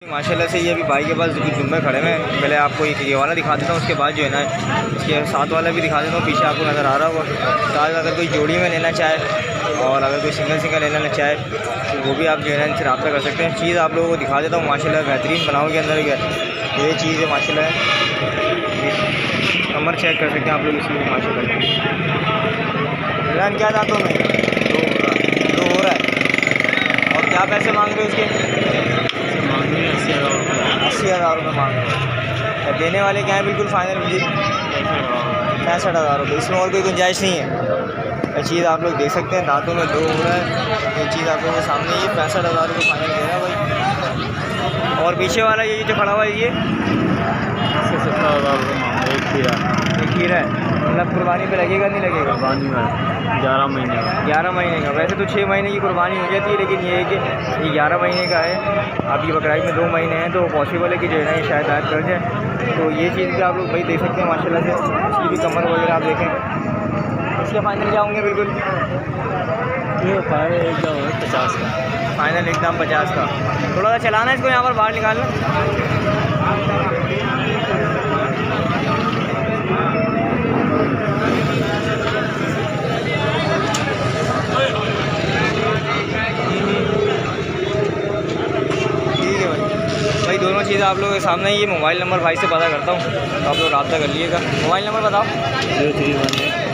माशाल्लाह से ये अभी भाई के पास कुछ जुम्मे खड़े हैं। पहले आपको ये वाला दिखा देता हूँ, उसके बाद जो है ना इसके साथ वाला भी दिखा देता हूँ। पीछे आपको नज़र आ रहा होगा। ताज अगर कोई जोड़ी में लेना चाहे और अगर कोई सिंगल लेना चाहे तो वो भी आप जो है ना इनसे रब्ता कर सकते हैं। चीज़ आप लोगों को दिखा देता हूँ। माशाल्लाह बेहतरीन बनाओ के अंदर ये चीज़ है माशाल्लाह। कमर चेक कर सकते हैं आप लोग इसमें माशाल्लाह। क्या दांतों में दो हो रहा है। और क्या पैसे मांग रहे हो इसके? 80,000 रुपये मांग रहे हैं। देने वाले क्या है? बिल्कुल फाइनल मुझे 65,000 रुपये। इसमें और कोई गुंजाइश नहीं है। ये चीज़ आप लोग देख सकते हैं, दांतों में दो हो रहा है। ये चीज़ आप लोगों के सामने ये 65,000 रुपये फाइनल दे रहा है भाई। और पीछे वाला ये जो खड़ा हुआ है ये 70,000 रुपये एक खीरा है। मतलब कुर्बानी पे लगेगा नहीं लगेगा? कुर्बानी में 11 महीने का। 11 महीने का। वैसे तो 6 महीने की कुर्बानी हो जाती है, लेकिन ये है कि ये 11 महीने का है। अभी बकराई में 2 महीने हैं तो पॉसिबल है कि जो है ना ये शायद ऐड कर जाए। तो ये चीज़ भी आप लोग भाई देख सकते हैं माशाल्लाह से। इसकी भी कमर वगैरह आप देखें। इसके फाइनल क्या होंगे? बिल्कुल ये एकदम 50 का फाइनल, एकदम 50 का। थोड़ा सा चलाना इसको, यहाँ पर बाहर निकालना। भाई दोनों चीज़ आप लोगों के सामने। ये मोबाइल नंबर भाई से पता करता हूँ तो आप लोग रब्ता कर लीजिएगा। मोबाइल नंबर बताओ।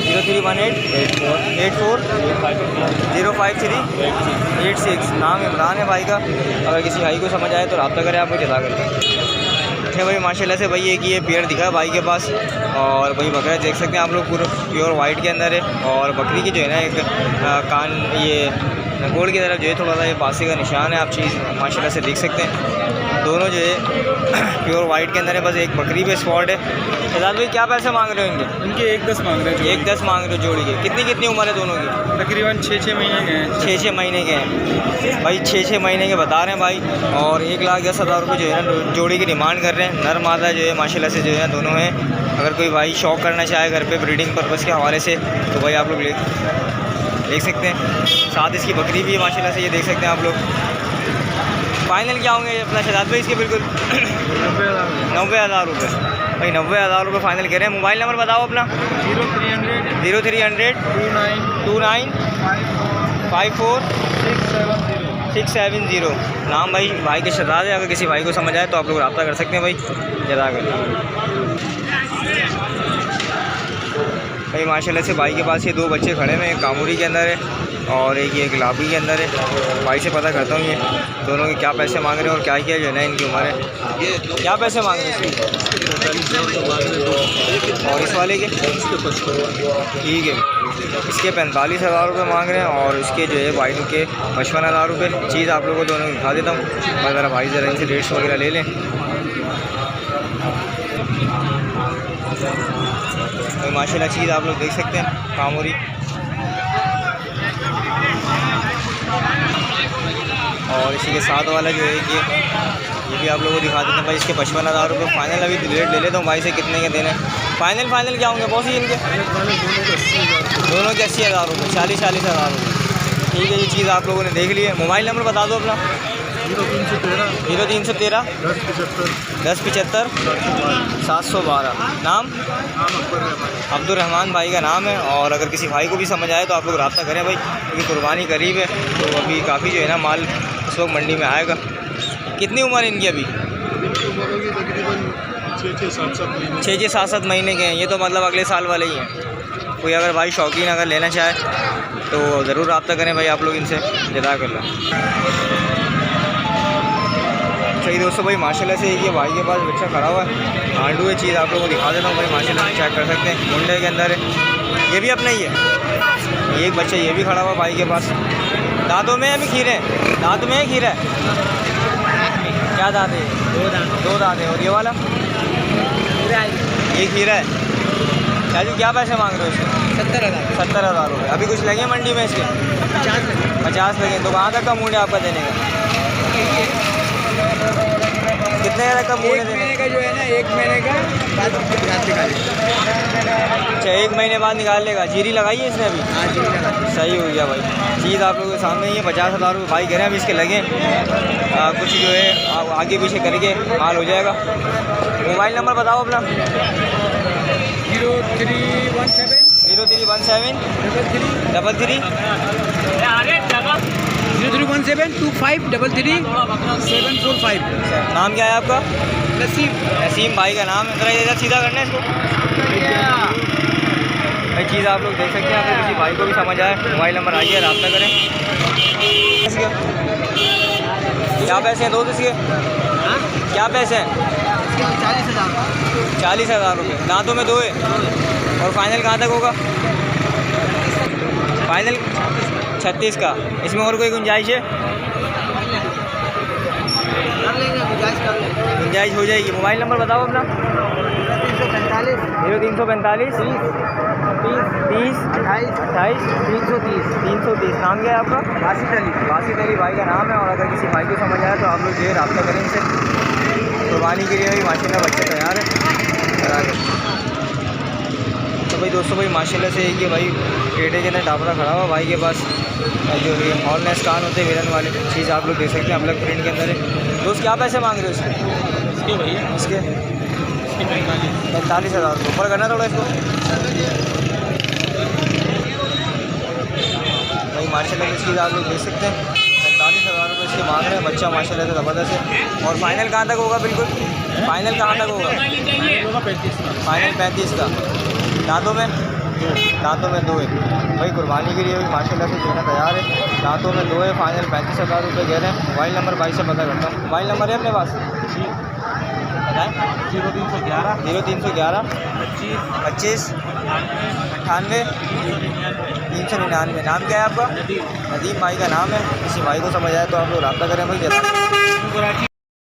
0318-053-053-86। नाम इमरान है भाई का। अगर किसी भाई को समझ आए तो रब्ता करें, आप मुझे अदा करें। ठीक है भाई माशाल्लाह से। भाई एक ये पेड़ दिखा भाई के पास। और भाई बकरा देख सकते हैं आप लोग, पूरा प्योर वाइट के अंदर है। और बकरी की जो है ना एक कान ये गोड़ की तरफ जो है थोड़ा सा ये पासे का निशान है। आप चीज़ माशाल्लाह से देख सकते हैं। दोनों जो है प्योर वाइट के अंदर है। बस एक बकरी पे स्पॉट है। शहजाद भाई क्या पैसे मांग रहे हो इनके? इनके 1,10 मांग रहे हैं। 1,10 मांग रहे हो जोड़ी के। कितनी उम्र है दोनों की? तकरीबन 6-6 महीने के हैं। 6-6 महीने के हैं भाई। 6-6 महीने के बता रहे हैं भाई। और 1,10,000 रुपये जो है ना जोड़ी की डिमांड कर रहे हैं। नर मादा जो है माशाल्लाह से जो है दोनों हैं। अगर कोई भाई शौक़ करना चाहे घर पे ब्रीडिंग पर्पज़ के हवाले से तो भाई आप लोग देख सकते हैं। साथ इसकी बकरी भी है माशाल्लाह से, ये देख सकते हैं आप लोग। फाइनल क्या होंगे अपना शहजाद भाई इसके? बिल्कुल 90,000 रुपये भाई। 90,000 रुपये फाइनल कह रहे हैं। मोबाइल नंबर बताओ अपना। 0300-2954-670। नाम भाई के शहजाद है। अगर किसी भाई को समझ आए तो आप लोग रब्ता कर सकते हैं भाई। जज़ाकल्लाह भाई। माशाल्लाह से भाई के पास ये 2 बच्चे खड़े हैं। एक कामूरी के अंदर है और एक ये गुलाबी के अंदर है। भाई से पता करता हूँ ये दोनों के क्या पैसे मांग रहे हैं और क्या जो है ना इनकी उम्र है। क्या पैसे मांग रहे हैं इसके? और इस वाले के ठीक है, इसके 45,000 रुपये मांग रहे हैं। और इसके जो है भाई के 55,000 रुपये। चीज़ आप लोगों को दोनों दिखा देता हूँ। ज़रा भाई ज़रा इनसे रेट्स वगैरह ले लें। तो माशाल्लाह चीज़ आप लोग देख सकते हैं कामोरी। और इसी के साथ वाला जो है ये भी आप लोगों को दिखा देते हैं भाई। इसके 55,000 रुपये फाइनल। अभी रेट ले लेता हूँ भाई से कितने के देने। फाइनल क्या होंगे बॉस इनके? दोनों के 80,000 रुपये, 40,000 रुपये। ठीक है, ये चीज़ आप लोगों ने देख ली है। मोबाइल नंबर बता दो अपना। 0313 1075 712। नाम अब्दुल-रहमान भाई का नाम है। और अगर किसी भाई को भी समझ आए तो आप लोग रब्ता करें भाई, क्योंकि कुर्बानी करीब है तो अभी काफ़ी जो है ना माल इस वक्त मंडी में आएगा। कितनी उम्र है इनकी? अभी 6-7 महीने के हैं। ये तो मतलब अगले साल वाले ही हैं। कोई अगर भाई शौकीन अगर लेना चाहे तो ज़रूर रब्ता करें भाई आप लोग इनसे। जज़ाकल्लाह। सही दोस्तों भाई माशाल्लाह से ये भाई के पास बच्चा खड़ा हुआ है। आंडू है। चीज़ आप लोगों को दिखा देता हूँ भाई। माशाल्लाह चेक कर सकते हैं, मुंडे के अंदर है। ये भी अपना ही है। एक बच्चा ये भी खड़ा हुआ भाई के पास। दांतों में अभी खीरे हैं? दांत में है खीरा है? क्या दांत है? 2 दांत है। और ये वाला ये खीरा है। चाचू क्या पैसे मांग रहे हो इसके? 70,000 रुपये। अभी कुछ लगे मंडी में इसके? 50 लगे। तो कहाँ तक का मूड है आपका देने का? कितने तक का मूड है देने का? का जो है ना 1 महीने का बाद रात निकालेगा। अच्छा 1 महीने बाद निकाल लेगा। जीरी लगाई है इसने अभी? हाँ जी लगा दी। सही हो गया भाई। चीज़ आप लोगों के सामने ही है। 50,000 रुपये भाई कह रहे हैं अभी इसके लगे। कुछ जो है आगे पीछे करके माल हो जाएगा। मोबाइल नंबर बताओ अपना। 0317 0317 33 0317 2533 745। नाम क्या है आपका? नसीब। नसीम भाई का नाम है। ज़रा इधर सीधा करना है इसको भाई। चीज़ आप लोग देख सकते हैं। अगर किसी भाई को भी समझ आए मोबाइल नंबर आइए रब्ता करें। इसके क्या पैसे हैं दोस्त इसके? क्या पैसे हैं? 40,000। 40,000 रुपये। दांतों में 2 है। और फाइनल कहाँ तक होगा? फाइनल 36 का। इसमें और कोई गुंजाइश है? गुंजाइश हो जाएगी। मोबाइल नंबर बताओ अपना। 0345 30 28 330। नाम क्या है आपका? बासित अली। बासित अली भाई का नाम है। और अगर किसी भाई को समझ आया तो आप लोग जो है रब्ता करें इनसे। कुर्बानी के लिए भी माशाल्लाह बच्चे तैयार है। तो भाई दोस्तों भाई माशाल्लाह से एक ये भाई पेटे के अंदर डाबरा खड़ा हुआ भाई के पास जो ये हॉलनेस कान होते हैं विरन वाले चीज़ आप लोग देख सकते हैं। अलग प्रिंट के अंदर है। दोस्त क्या पैसे मांग रहे हो इसके? भैया इसके 45,000 रुपये। ऊपर करना थोड़ा इसको भाई। माशाल्लाह से चीज़ आप लोग देख सकते हैं। 45,000 रुपये इसके मांग रहे हैं। बच्चा माशाल्लाह से ज़बरदस्त है। और फाइनल कहाँ तक होगा? बिल्कुल फाइनल कहाँ तक होगा? फाइनल 35 का। दांतों में 2 है भाई। कुर्बानी के लिए भी माशाल्लाह से देना तैयार है। दांतों में 2 है। फाइनल 35,000 रुपये कह रहे हैं। मोबाइल नंबर भाई से पता करता हूँ। मोबाइल नंबर है अपने पास? बताएँ। 0311 25 98 399। नाम क्या है आपका? नदीम भाई का नाम है। किसी भाई को समझ आए तो आप लोग रब्ता करें भाई। जैसा